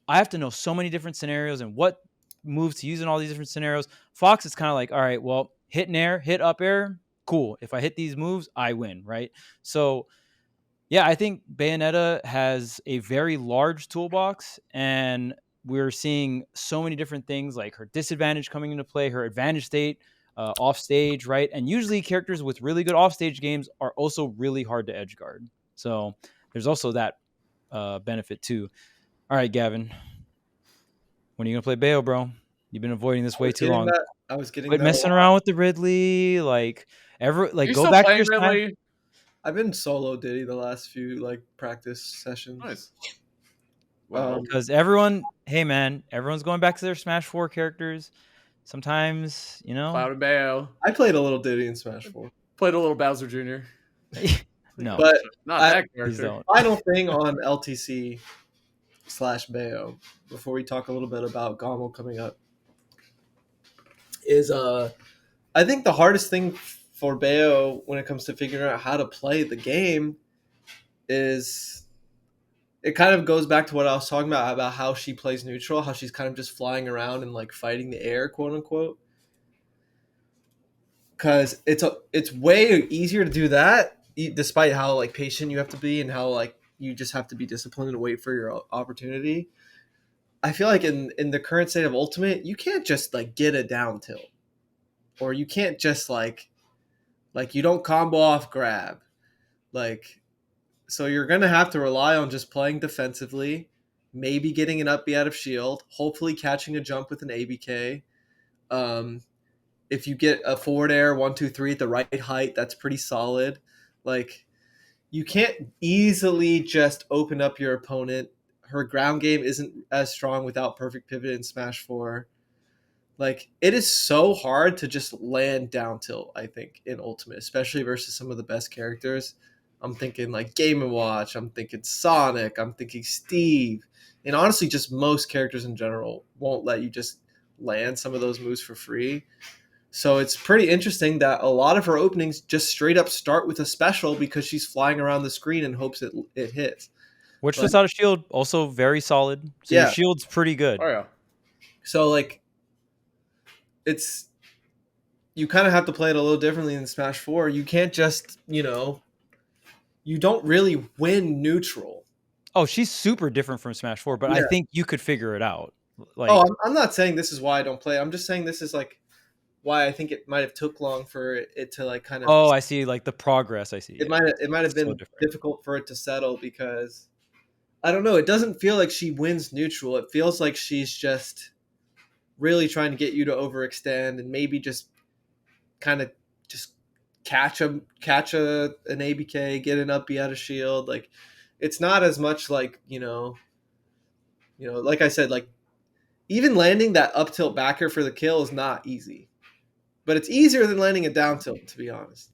I have to know so many different scenarios and what moves to use in all these different scenarios. Fox is kind of like, all right, well, hit Nair, hit up air, cool. If I hit these moves, I win, right? So yeah, I think Bayonetta has a very large toolbox, and we're seeing so many different things like her disadvantage coming into play, her advantage state, off stage, right? And usually characters with really good off stage games are also really hard to edge guard. So there's also that benefit too. All right, Gavin, when are you gonna play Bayo, bro? You've been avoiding this way too long. I was getting Quit that messing around with the Ridley. You go still back to playing your Ridley? I've been solo Diddy the last few like practice sessions. Nice. Wow. Because everyone's going back to their Smash 4 characters. Sometimes, Cloud and Bayo. I played a little Diddy in Smash 4. Played a little Bowser Jr. No, But not that character. please don't. Final thing on LTC/Bayo before we talk a little bit about GOML coming up is I think the hardest thing for Bayo when it comes to figuring out how to play the game is it kind of goes back to what I was talking about how she plays neutral, how she's kind of just flying around and like fighting the air, quote unquote. Because it's way easier to do that, despite how like patient you have to be and how like you just have to be disciplined and wait for your opportunity. I feel like in the current state of Ultimate, you can't just like get a down tilt, or you can't just like you don't combo off grab, like. So you're going to have to rely on just playing defensively, maybe getting an up B out of shield, hopefully catching a jump with an ABK. If you get a forward air 1, 2, 3 at the right height, that's pretty solid. Like, you can't easily just open up your opponent. Her ground game isn't as strong without perfect pivot in Smash 4. Like, it is so hard to just land down tilt, I think, in Ultimate, especially versus some of the best characters. I'm thinking like Game & Watch, I'm thinking Sonic, I'm thinking Steve. And honestly, just most characters in general won't let you just land some of those moves for free. So it's pretty interesting that a lot of her openings just straight up start with a special because she's flying around the screen and hopes it hits. Which without a shield, also very solid. So your shield's pretty good. Oh, yeah. So like, you kind of have to play it a little differently in Smash 4. You can't just, you don't really win neutral. Oh, she's super different from Smash 4, but I think you could figure it out. Like, I'm not saying this is why I don't play. I'm just saying this is like why I think it might have took long for it to like kind of. Oh, I see. Like the progress. I see. It might have been difficult for it to settle because I don't know. It doesn't feel like she wins neutral. It feels like she's just really trying to get you to overextend and maybe just kind of just catch an ABK, get an up B out of shield. Like, it's not as much like, like I said, like even landing that up tilt backer for the kill is not easy, but it's easier than landing a down tilt, to be honest,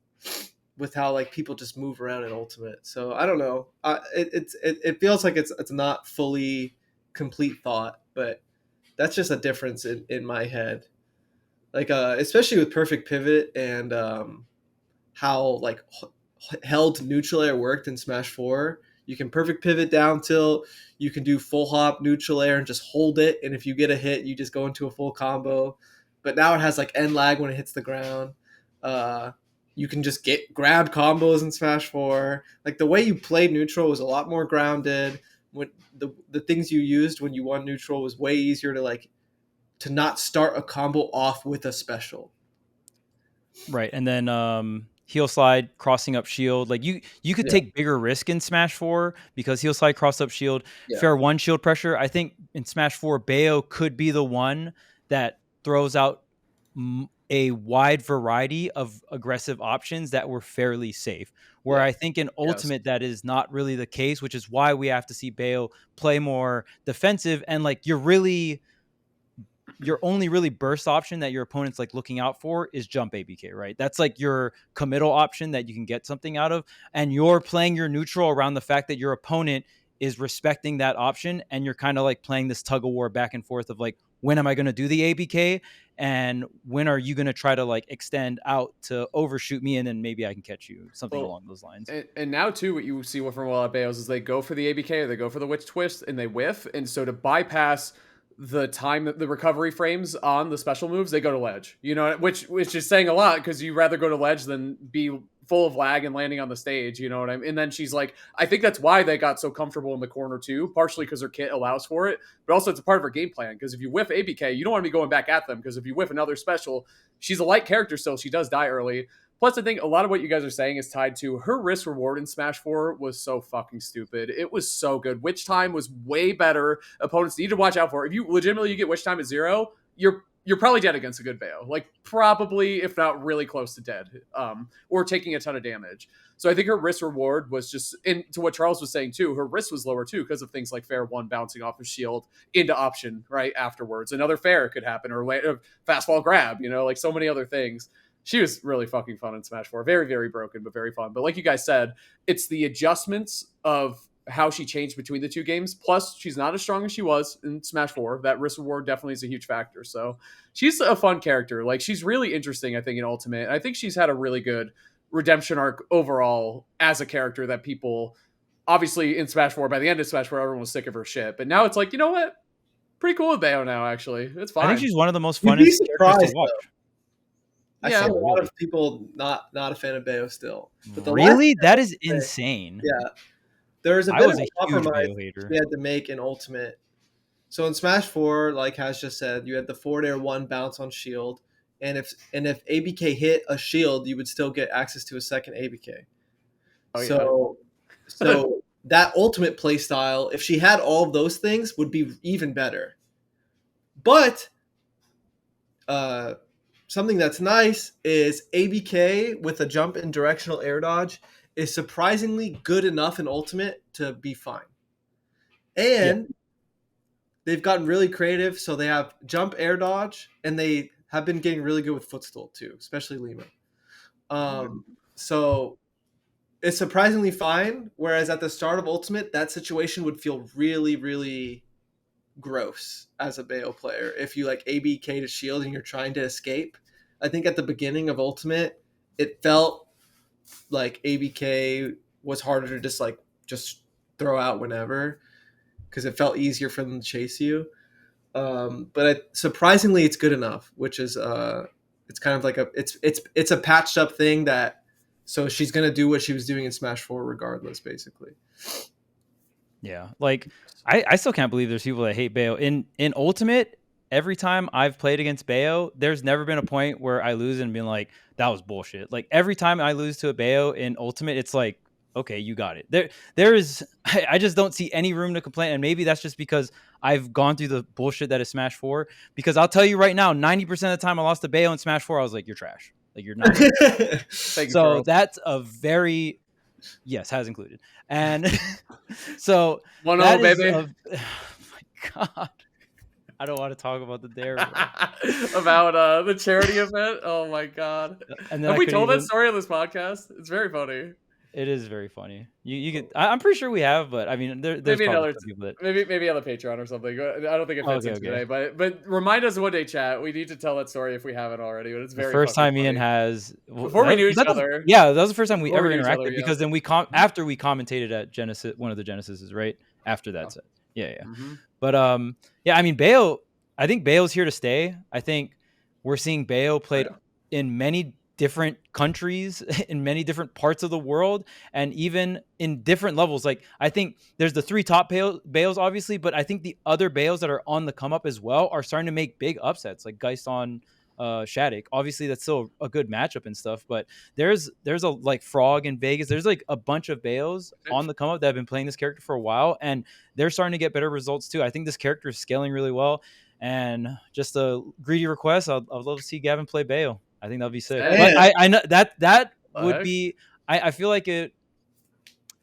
with how like people just move around in Ultimate. So I don't know. It feels like it's not fully complete thought, but that's just a difference in my head. Like, especially with perfect pivot and, how like held neutral air worked in Smash 4. You can perfect pivot down tilt. You can do full hop neutral air and just hold it. And if you get a hit, you just go into a full combo. But now it has like end lag when it hits the ground. You can just grab combos in Smash 4. Like the way you played neutral was a lot more grounded. When the things you used when you won neutral was way easier to not start a combo off with a special. Right. And then heel slide, crossing up shield. Like you could take bigger risk in Smash 4 because heel slide, cross up shield, fair one shield pressure. I think in Smash 4, Bayo could be the one that throws out a wide variety of aggressive options that were fairly safe. Where I think in Ultimate that is not really the case, which is why we have to see Bayo play more defensive. And like your only really burst option that your opponent's like looking out for is jump ABK, right? That's like your committal option that you can get something out of. And you're playing your neutral around the fact that your opponent is respecting that option. And you're kind of like playing this tug of war back and forth of like, when am I going to do the ABK? And when are you going to try to like extend out to overshoot me? And then maybe I can catch you, something along those lines. And now too, what you see from a lot of Bayos is they go for the ABK or they go for the witch twist and they whiff. And so to bypass the time that the recovery frames on the special moves, they go to ledge, you know, which is saying a lot because you rather go to ledge than be full of lag and landing on the stage, you know what I mean? And then she's like, I think that's why they got so comfortable in the corner too, partially because her kit allows for it, but also it's a part of her game plan. Because if you whiff ABK, you don't want to be going back at them, because if you whiff another special, she's a light character still, she does die early. Plus, I think a lot of what you guys are saying is tied to her risk reward in Smash 4 was so fucking stupid. It was so good. Witch time was way better. Opponents need to watch out for it. If you legitimately get witch time at 0, you're probably dead against a good Bayo. Like probably, if not really close to dead, or taking a ton of damage. So I think her risk reward was just, and to what Charles was saying too, her risk was lower too because of things like fair one bouncing off of shield into option right afterwards. Another fair could happen, or fastball grab, you know, like so many other things. She was really fucking fun in Smash 4. Very, very broken, but very fun. But like you guys said, it's the adjustments of how she changed between the two games. Plus, she's not as strong as she was in Smash 4. That risk reward definitely is a huge factor. So she's a fun character. Like, she's really interesting, I think, in Ultimate. I think she's had a really good redemption arc overall as a character that people, obviously in Smash 4, by the end of Smash 4, everyone was sick of her shit. But now it's like, you know what? Pretty cool with Bayo now, actually. It's fine. I think she's one of the most funnest characters to watch. I see a lot of people not a fan of Bayo still. But really? That is insane. Yeah. There's a bit of a compromise we had to make in Ultimate. So in Smash 4, like Haz just said, you had the forward air 1 bounce on shield. And if ABK hit a shield, you would still get access to a second ABK. So that Ultimate playstyle, if she had all of those things, would be even better. But something that's nice is ABK with a jump and directional air dodge is surprisingly good enough in Ultimate to be fine. And they've gotten really creative, so they have jump air dodge, and they have been getting really good with footstool too, especially Lima. So it's surprisingly fine, whereas at the start of Ultimate, that situation would feel really, really gross as a Bayo player if you like ABK to shield and you're trying to escape. I think at the beginning of Ultimate, it felt like ABK was harder to just throw out whenever, because it felt easier for them to chase you. But surprisingly, it's good enough, which is it's kind of like it's a patched up thing that, so she's gonna do what she was doing in Smash 4 regardless, basically. Yeah, like I still can't believe there's people that hate Bayo in Ultimate. Every time I've played against Bayo, there's never been a point where I lose and been like, that was bullshit. Like every time I lose to a Bayo in Ultimate, it's like, okay, you got it. There is, I just don't see any room to complain. And maybe that's just because I've gone through the bullshit that is Smash 4. Because I'll tell you right now, 90% of the time I lost to Bayo in Smash 4, I was like, you're trash. Like you're not. So that's a very, yes, has included. And so 1-0, baby. Oh my God. I don't want to talk about the dare about the charity event. Oh my God! And have we told that story on this podcast? It's very funny. It is very funny. You get. I'm pretty sure we have, but I mean, there's Maybe probably another, some people that. maybe on the Patreon or something. I don't think it fits in today, but remind us one day, chat. We need to tell that story if we haven't already. But it's very The first time funny. Ian has Before we knew each other. Yeah, that was the first time we Before ever we knew each interacted other, yeah. because then after we commentated at Genesis, one of the Genesises, right after that set. Yeah. But yeah, I mean Bayo. I think Bayo's here to stay. I think we're seeing Bayo played in many different countries, in many different parts of the world, and even in different levels. Like I think there's the 3 top Bayos, obviously, but I think the other Bayos that are on the come up as well are starting to make big upsets, like Geist on Shattuck. Obviously, that's still a good matchup and stuff, but there's a like Frog in Vegas. There's like a bunch of Bayos on the come up that have been playing this character for a while, and they're starting to get better results too. I think this character is scaling really well. And just a greedy request, I'd love to see Gavin play Bayo. I think that'd be sick. But I know that would be. I feel like it.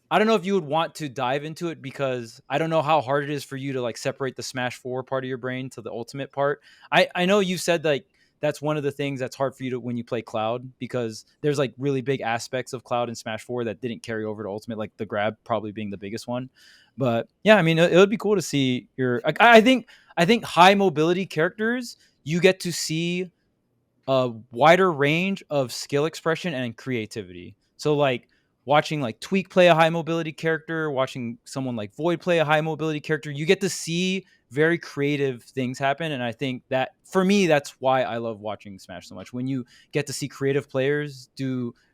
I don't know if you would want to dive into it because I don't know how hard it is for you to like separate the Smash 4 part of your brain to the Ultimate part. I know you said like that's one of the things that's hard for you to when you play Cloud because there's like really big aspects of Cloud in Smash 4 that didn't carry over to Ultimate, like the grab probably being the biggest one. But yeah, I mean it would be cool to see your. I think high mobility characters you get to see a wider range of skill expression and creativity. So like watching like Tweek play a high mobility character, watching someone like Void play a high mobility character, you get to see very creative things happen. And I think that for me, that's why I love watching Smash so much. When you get to see creative players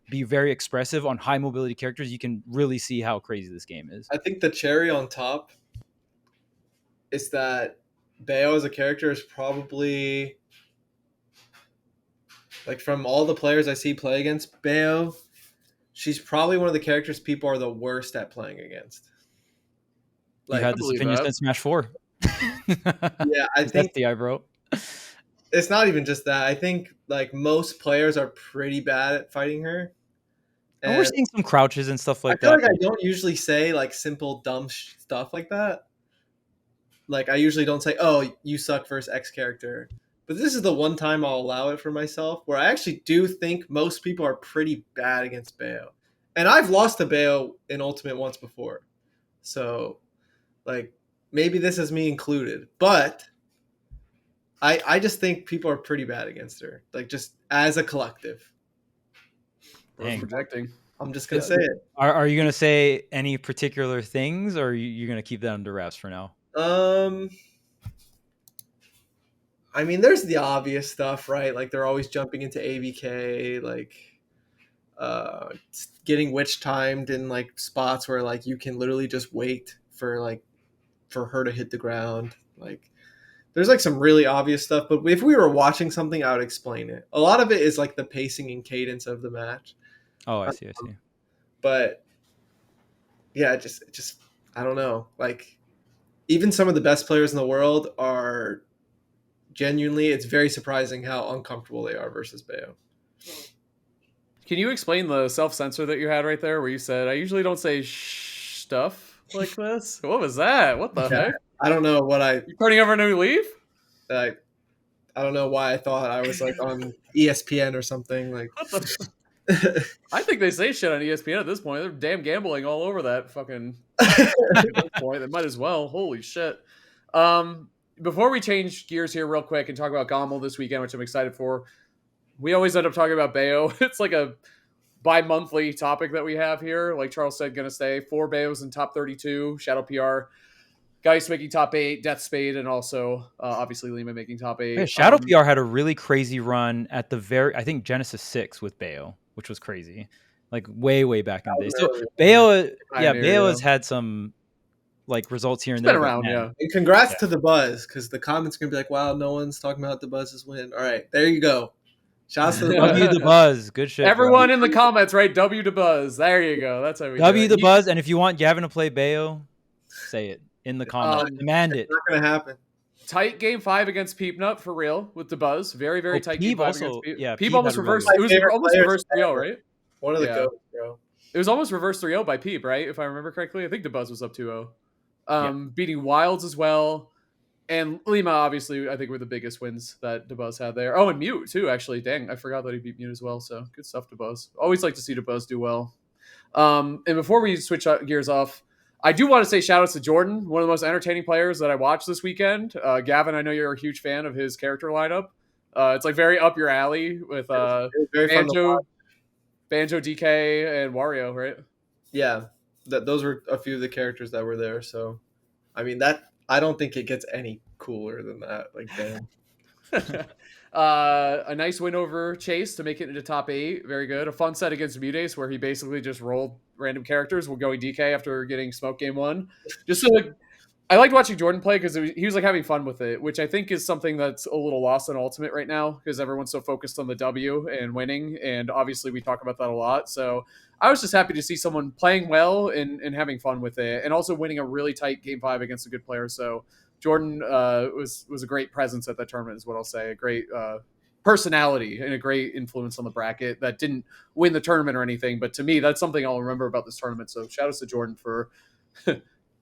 be very expressive on high mobility characters, you can really see how crazy this game is. I think the cherry on top is that Bayo as a character is probably, like, from all the players I see play against Bayo, she's probably one of the characters people are the worst at playing against. Like, you had this opinion since Smash 4. Yeah, I think that's the eyebrow. It's not even just that. I think like most players are pretty bad at fighting her. And we're seeing some crouches and stuff like that. I feel that. like I don't usually say like simple dumb stuff like that. Like I usually don't say, "Oh, you suck" versus X character. But this is the one time I'll allow it for myself, where I actually do think most people are pretty bad against Bayo. And I've lost to Bayo in Ultimate once before. So, like, maybe this is me included. But I just think people are pretty bad against her. Like, just as a collective. Projecting. I'm just going to say it. Are you going to say any particular things, or are you going to keep that under wraps for now? I mean, there's the obvious stuff, right? Like they're always jumping into ABK, like getting witch timed in like spots where like you can literally just wait for her to hit the ground. Like there's like some really obvious stuff, but if we were watching something, I would explain it. A lot of it is like the pacing and cadence of the match. Oh, I see. But yeah, just I don't know. Like even some of the best players in the world are genuinely, it's very surprising how uncomfortable they are versus Bayo. Can you explain the self-censor that you had right there where you said, I usually don't say stuff like this? What was that? What the heck? I don't know what You turning over a new leaf? I don't know why I thought I was like on ESPN or something. Like, I think they say shit on ESPN at this point. They're damn gambling all over that fucking point. They might as well. Holy shit. Before we change gears here real quick and talk about GOML this weekend, which I'm excited for, we always end up talking about Bayo. It's like a bi-monthly topic that we have here. Like Charles said, going to stay 4 Bayos in top 32, Shadow PR, Geist making top 8, Death Spade, and also obviously Lima making top 8. Yeah, Shadow PR had a really crazy run at I think Genesis 6 with Bayo, which was crazy. Like way back in the day. So Bayo has had some like results here and there. Been around, yeah. And congrats to the Buzz, because the comments are gonna be like, "Wow, no one's talking about the Buzz's win." All right, there you go. Shouts to the W the Buzz, good shit. Everyone in the comments, right? W the Buzz. There you go. That's how we W the Buzz, and if you want Gavin to play Bayo, say it in the comments. Demand it. It's not gonna happen. Tight game 5 against Peepnut for real with the Buzz. Very tight game 5 against Peep. Yeah, Peep almost reversed. It was almost reversed 3-0, right? One of the goats, bro. It was almost reversed 3-0 by Peep, right? If I remember correctly, I think the Buzz was up 2-0. Beating Wilds as well. And Lima, obviously, I think were the biggest wins that Dabuz had there. Oh, and Mute, too, actually. Dang, I forgot that he beat Mute as well. So, good stuff, Dabuz. Always like to see Dabuz do well. And before we switch gears off, I do want to say shout outs to Jordan, one of the most entertaining players that I watched this weekend. Gavin, I know you're a huge fan of his character lineup. It's like very up your alley with It was very fun to watch. Banjo, DK, and Wario, right? Yeah, those were a few of the characters that were there. So, I mean, that I don't think it gets any cooler than that. Like, damn. A nice win over Chase to make it into top 8. Very good. A fun set against Mutace where he basically just rolled random characters while going DK after getting smoke game 1. Just so like, I liked watching Jordan play because he was like having fun with it, which I think is something that's a little lost in Ultimate right now because everyone's so focused on the W and winning. And obviously we talk about that a lot. So I was just happy to see someone playing well and having fun with it and also winning a really tight game 5 against a good player. So Jordan was a great presence at that tournament is what I'll say. A great personality and a great influence on the bracket that didn't win the tournament or anything. But to me, that's something I'll remember about this tournament. So shout out to Jordan for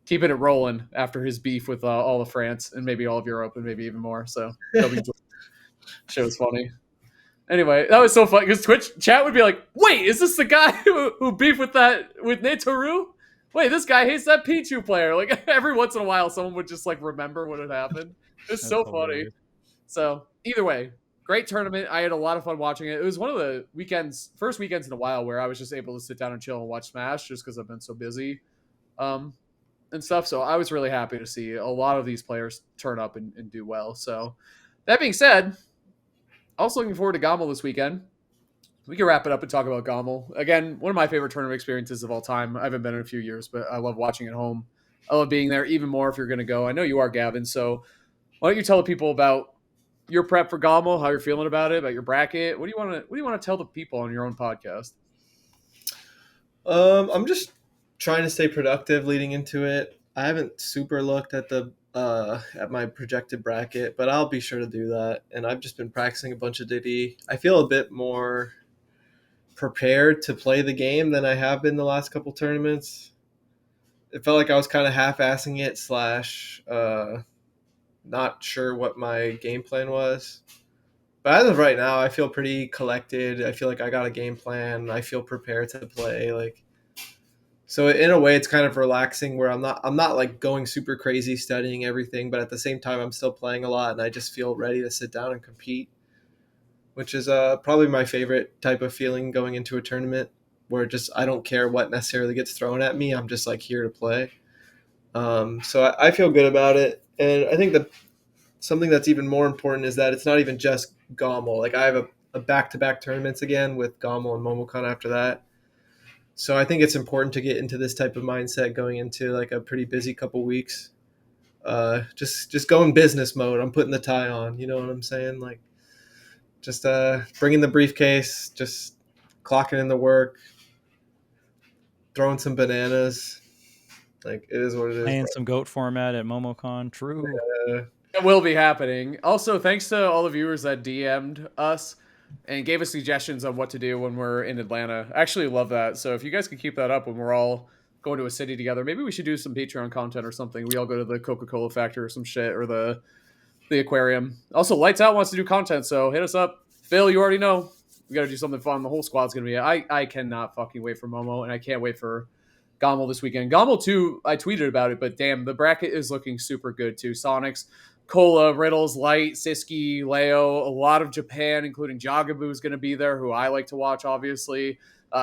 keeping it rolling after his beef with all of France and maybe all of Europe and maybe even more. So shit was funny. Anyway, that was so fun because Twitch chat would be like, "Wait, is this the guy who beefed with Netoru? Wait, this guy hates that Pichu player." Like every once in a while, someone would just like remember what had happened. It's so funny. So either way, great tournament. I had a lot of fun watching it. It was one of the first weekends in a while where I was just able to sit down and chill and watch Smash just because I've been so busy. And stuff. So I was really happy to see a lot of these players turn up and do well. So that being said, also looking forward to GOML this weekend. We can wrap it up and talk about GOML. Again, one of my favorite tournament experiences of all time. I haven't been in a few years, but I love watching at home. I love being there even more if you're going to go. I know you are, Gavin. So why don't you tell the people about your prep for GOML, how you're feeling about it, about your bracket? What do you want to tell the people on your own podcast? I'm just trying to stay productive leading into it. I haven't super looked at the at my projected bracket, but I'll be sure to do that. And I've just been practicing a bunch of Diddy. I feel a bit more prepared to play the game than I have been the last couple tournaments. It felt like I was kind of half-assing it / not sure what my game plan was. But as of right now, I feel pretty collected. I feel like I got a game plan. I feel prepared to play. So in a way, it's kind of relaxing where I'm not like going super crazy studying everything, but at the same time, I'm still playing a lot, and I just feel ready to sit down and compete, which is probably my favorite type of feeling going into a tournament, where just I don't care what necessarily gets thrown at me. I'm just like here to play. So I feel good about it, and I think that something that's even more important is that it's not even just GOML. Like I have a back-to-back tournaments again with GOML and MomoCon after that. So I think it's important to get into this type of mindset going into like a pretty busy couple weeks. Just go in business mode. I'm putting the tie on. You know what I'm saying? Like just bringing the briefcase, just clocking in the work, throwing some bananas. Like it is what it is. Playing some GOAT format at MomoCon. True. It will be happening. Also, thanks to all the viewers that DM'd us and gave us suggestions on what to do when we're in Atlanta. I actually love that. So if you guys can keep that up when we're all going to a city together, maybe we should do some Patreon content or something. We all go to the Coca-Cola factory or some shit, or the aquarium. Also, Lights Out wants to do content, so hit us up. Phil, you already know. We got to do something fun. The whole squad's going to be. I cannot fucking wait for Momo, and I can't wait for GOML this weekend. GOML 2, I tweeted about it, but damn, the bracket is looking super good too. Sonics, Cola, Riddles, Light, Siski, Leo, a lot of Japan, including Jagabu is going to be there, who I like to watch, obviously.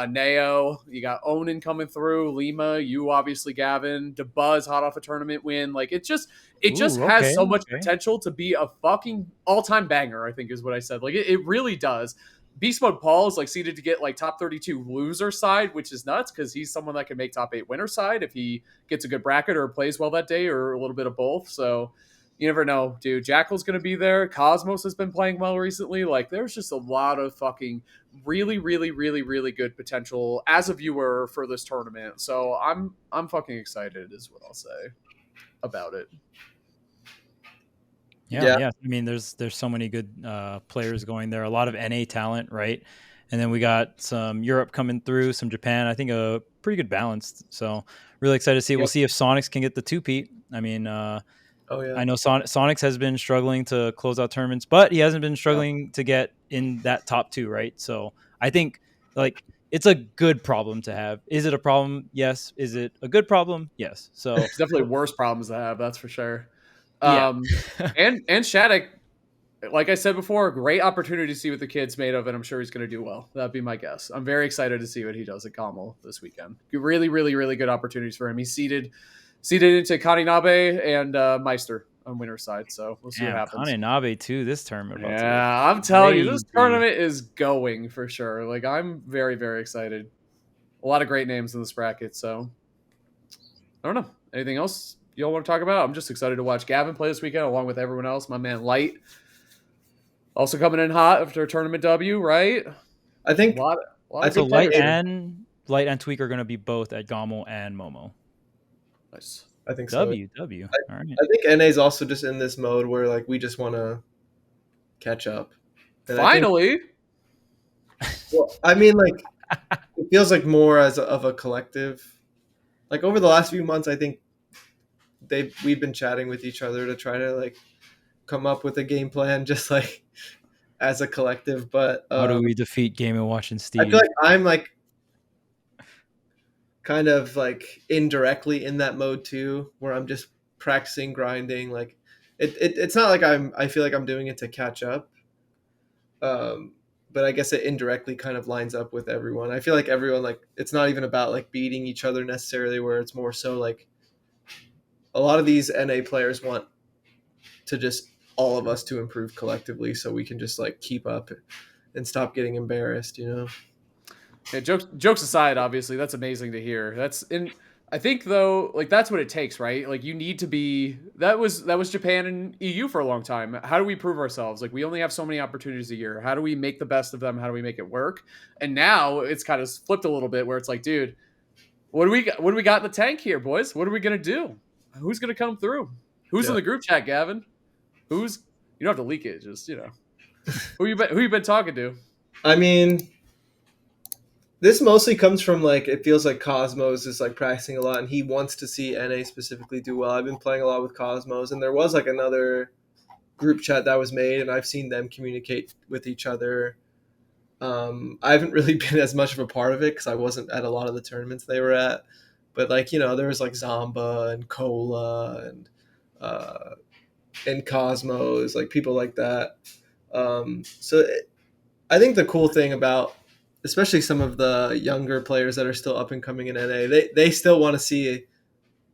Neo, you got Onan coming through, Lima, you obviously, Gavin, Dabuz hot off a tournament win. Like it just has so much potential to be a fucking all-time banger, I think is what I said. Like it really does. Beast Mode Paul is like seeded to get like top 32 loser side, which is nuts because he's someone that can make top 8 winner side if he gets a good bracket or plays well that day or a little bit of both. So you never know, dude. Jackal's going to be there. Cosmos has been playing well recently. Like, there's just a lot of fucking really, really, really, really good potential as a viewer for this tournament. So I'm fucking excited is what I'll say about it. Yeah. I mean, there's so many good players going there. A lot of NA talent, right? And then we got some Europe coming through, some Japan. I think a pretty good balance. So really excited to see. Yep. We'll see if Sonics can get the 2-peat. I mean, I know Sonics has been struggling to close out tournaments, but he hasn't been struggling to get in that top 2, right? So I think like it's a good problem to have. Is it a problem? Yes. Is it a good problem? Yes. So It's definitely worse problems to have, that's for sure. yeah. And Shattuck, like I said before, great opportunity to see what the kid's made of, and I'm sure he's going to do well. That'd be my guess. I'm very excited to see what he does at GOML this weekend. Really, really, really good opportunities for him. He's seeded into Kaninabe and Meister on winner's side, so we'll see what happens. Kaninabe too this tournament. Yeah, I'm telling you, this tournament is going for sure. Like, I'm very, very excited. A lot of great names in this bracket, so I don't know. Anything else y'all want to talk about? I'm just excited to watch Gavin play this weekend along with everyone else. My man Light also coming in hot after a tournament W, right? I think a lot so Light and Tweek are going to be both at GOML and Momo. Nice. I think so. All right. I think NA is also just in this mode where like we just want to catch up. And finally. I mean, like it feels like more of a collective. Like over the last few months, I think we've been chatting with each other to try to like come up with a game plan, just like as a collective. But how do we defeat Game and Watch and Steve? I feel like I'm like kind of like indirectly in that mode too, where I'm just practicing grinding. Like it's not like I feel like I'm doing it to catch up. But I guess it indirectly kind of lines up with everyone. I feel like everyone, like, it's not even about like beating each other necessarily, where it's more so like a lot of these NA players want to just all of us to improve collectively so we can just like keep up and stop getting embarrassed, you know? Yeah, jokes aside, obviously, that's amazing to hear. I think though, like that's what it takes, right? Like you need to be that was Japan and EU for a long time. How do we prove ourselves? Like we only have so many opportunities a year. How do we make the best of them? How do we make it work? And now it's kind of flipped a little bit where it's like, dude, what do we got in the tank here, boys? What are we gonna do? Who's gonna come through? Who's in the group chat, Gavin? You don't have to leak it, just who you been talking to? I mean, this mostly comes from like it feels like Cosmos is like practicing a lot and he wants to see NA specifically do well. I've been playing a lot with Cosmos and there was like another group chat that was made and I've seen them communicate with each other. I haven't really been as much of a part of it because I wasn't at a lot of the tournaments they were at. But like, there was like Zamba and Cola and Cosmos, like people like that. I think the cool thing about especially some of the younger players that are still up and coming in NA, they still want to see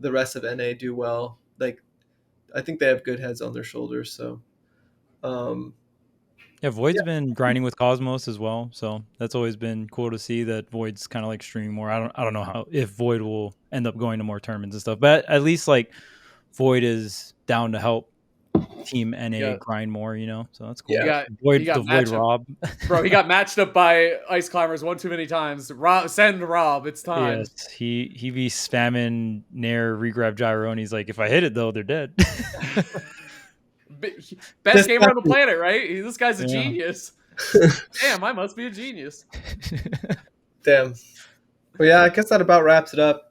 the rest of NA do well. Like, I think they have good heads on their shoulders. So, yeah, Void's been grinding with Cosmos as well, so that's always been cool to see that Void's kind of like streaming more. I don't know if Void will end up going to more tournaments and stuff, but at least like Void is down to help Team NA grind more, so that's cool. Yeah, Void Rob, bro, he got matched up by Ice Climbers one too many times. Send Rob, it's time. Yes, he be spamming Nair regrab gyro, and he's like, if I hit it though, they're dead. Best gamer on the planet, right? This guy's a genius. Damn, I must be a genius. Damn. Well, yeah, I guess that about wraps it up.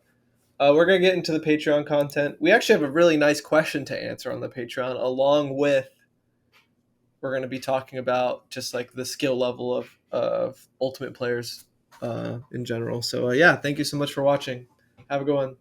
We're going to get into the Patreon content. We actually have a really nice question to answer on the Patreon, along with we're going to be talking about just like the skill level of Ultimate players in general. So, yeah, thank you so much for watching. Have a good one.